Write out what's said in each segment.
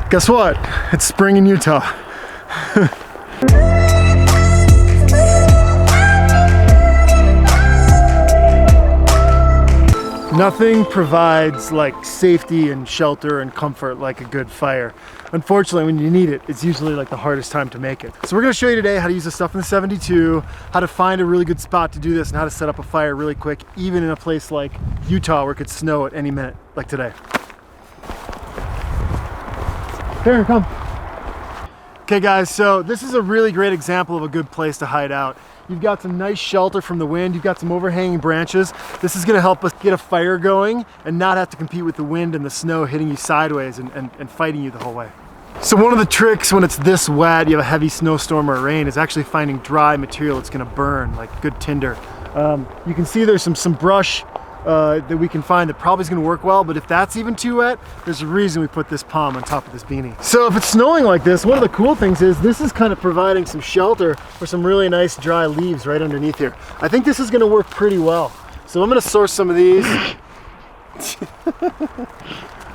Guess what? It's spring in Utah. Nothing provides like safety and shelter and comfort like a good fire. Unfortunately, when you need it, it's usually like the hardest time to make it. So we're gonna show you today how to use the stuff in the 72, how to find a really good spot to do this, and how to set up a fire really quick, even in a place like Utah where it could snow at any minute, like today. Here, come. Okay guys, so this is a really great example of a good place to hide out. You've got some nice shelter from the wind, you've got some overhanging branches. This is gonna help us get a fire going and not have to compete with the wind and the snow hitting you sideways and fighting you the whole way. So one of the tricks when it's this wet, you have a heavy snowstorm or rain, is actually finding dry material that's gonna burn, like good tinder. You can see there's some brush that we can find that probably is going to work well, but if that's even too wet, there's a reason we put this palm on top of this beanie. So if it's snowing like this, one of the cool things is this is kind of providing some shelter for some really nice dry leaves right underneath here. I think this is going to work pretty well. So I'm going to source some of these.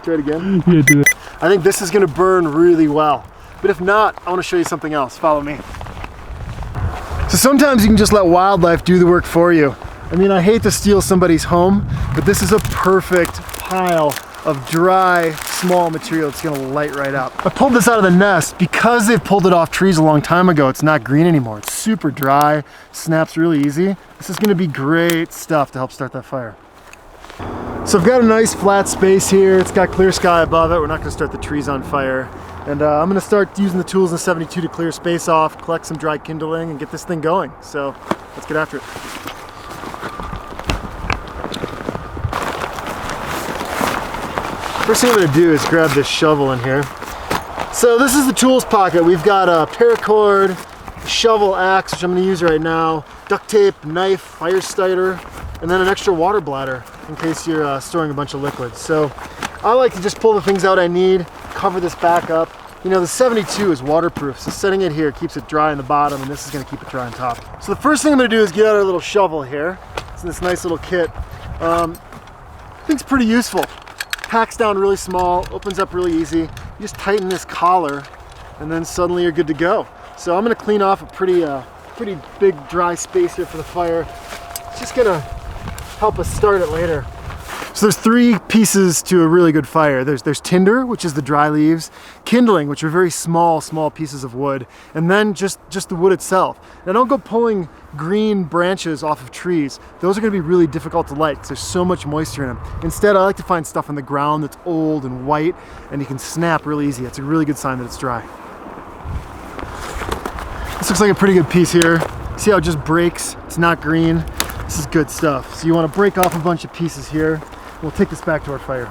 Try it again. Yeah, do it. I think this is going to burn really well. But if not, I want to show you something else. Follow me. So sometimes you can just let wildlife do the work for you. I mean, I hate to steal somebody's home, but this is a perfect pile of dry, small material that's gonna light right up. I pulled this out of the nest because they've pulled it off trees a long time ago. It's not green anymore. It's super dry, snaps really easy. This is gonna be great stuff to help start that fire. So I've got a nice flat space here. It's got clear sky above it. We're not gonna start the trees on fire. And I'm gonna start using the tools in the 72 to clear space off, collect some dry kindling, and get this thing going. So let's get after it. First thing I'm gonna do is grab this shovel in here. So this is the tools pocket. We've got a paracord, shovel, axe, which I'm gonna use right now, duct tape, knife, fire starter, and then an extra water bladder in case you're storing a bunch of liquids. So I like to just pull the things out I need, cover this back up. You know, the 72 is waterproof, so setting it here keeps it dry on the bottom, and this is gonna keep it dry on top. So the first thing I'm gonna do is get out our little shovel here. It's this nice little kit. I think it's pretty useful. Packs down really small, opens up really easy. You just tighten this collar and then suddenly you're good to go. So I'm gonna clean off a pretty big dry space here for the fire. It's just gonna help us start it later. So there's three pieces to a really good fire. There's tinder, which is the dry leaves, kindling, which are very small pieces of wood, and then just the wood itself. Now don't go pulling green branches off of trees. Those are gonna be really difficult to light because there's so much moisture in them. Instead, I like to find stuff on the ground that's old and white and you can snap really easy. It's a really good sign that it's dry. This looks like a pretty good piece here. See how it just breaks? It's not green. This is good stuff. So you wanna break off a bunch of pieces here. We'll take this back to our fire.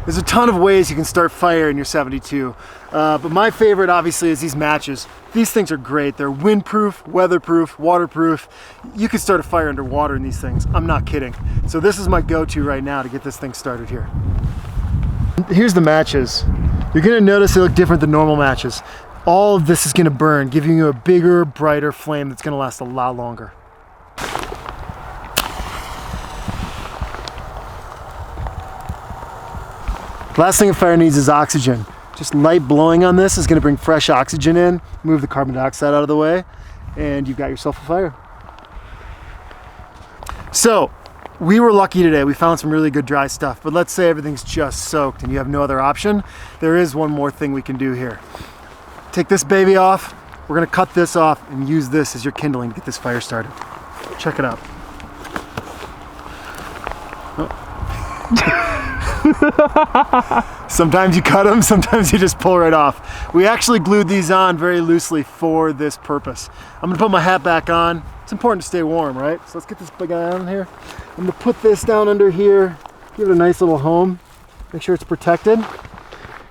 There's a ton of ways you can start fire in your 72, but my favorite obviously is these matches. These things are great. They're windproof, weatherproof, waterproof. You can start a fire underwater in these things. I'm not kidding. So this is my go-to right now to get this thing started here. Here's the matches. You're gonna notice they look different than normal matches. All of this is gonna burn, giving you a bigger, brighter flame that's gonna last a lot longer. Last thing a fire needs is oxygen. Just light blowing on this is gonna bring fresh oxygen in, move the carbon dioxide out of the way, and you've got yourself a fire. So, we were lucky today. We found some really good dry stuff, but let's say everything's just soaked and you have no other option. There is one more thing we can do here. Take this baby off. We're gonna cut this off and use this as your kindling to get this fire started. Check it out. Oh. Sometimes you cut them, sometimes you just pull right off. We actually glued these on very loosely for this purpose. I'm gonna put my hat back on. It's important to stay warm, right? So let's get this big guy on here. I'm gonna put this down under here, give it a nice little home, make sure it's protected.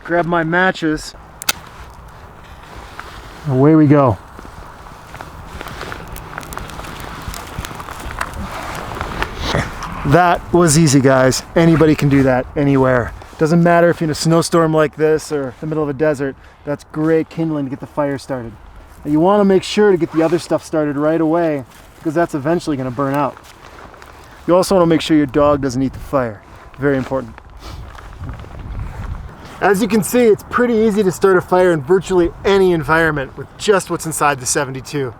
Grab my matches. Away we go. That was easy, guys. Anybody can do that anywhere. Doesn't matter if you're in a snowstorm like this or the middle of a desert. That's great kindling to get the fire started. And you want to make sure to get the other stuff started right away because that's eventually going to burn out. You also want to make sure your dog doesn't eat the fire. Very important. As you can see, it's pretty easy to start a fire in virtually any environment with just what's inside the 72.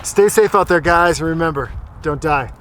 Stay safe out there, guys, and remember, don't die.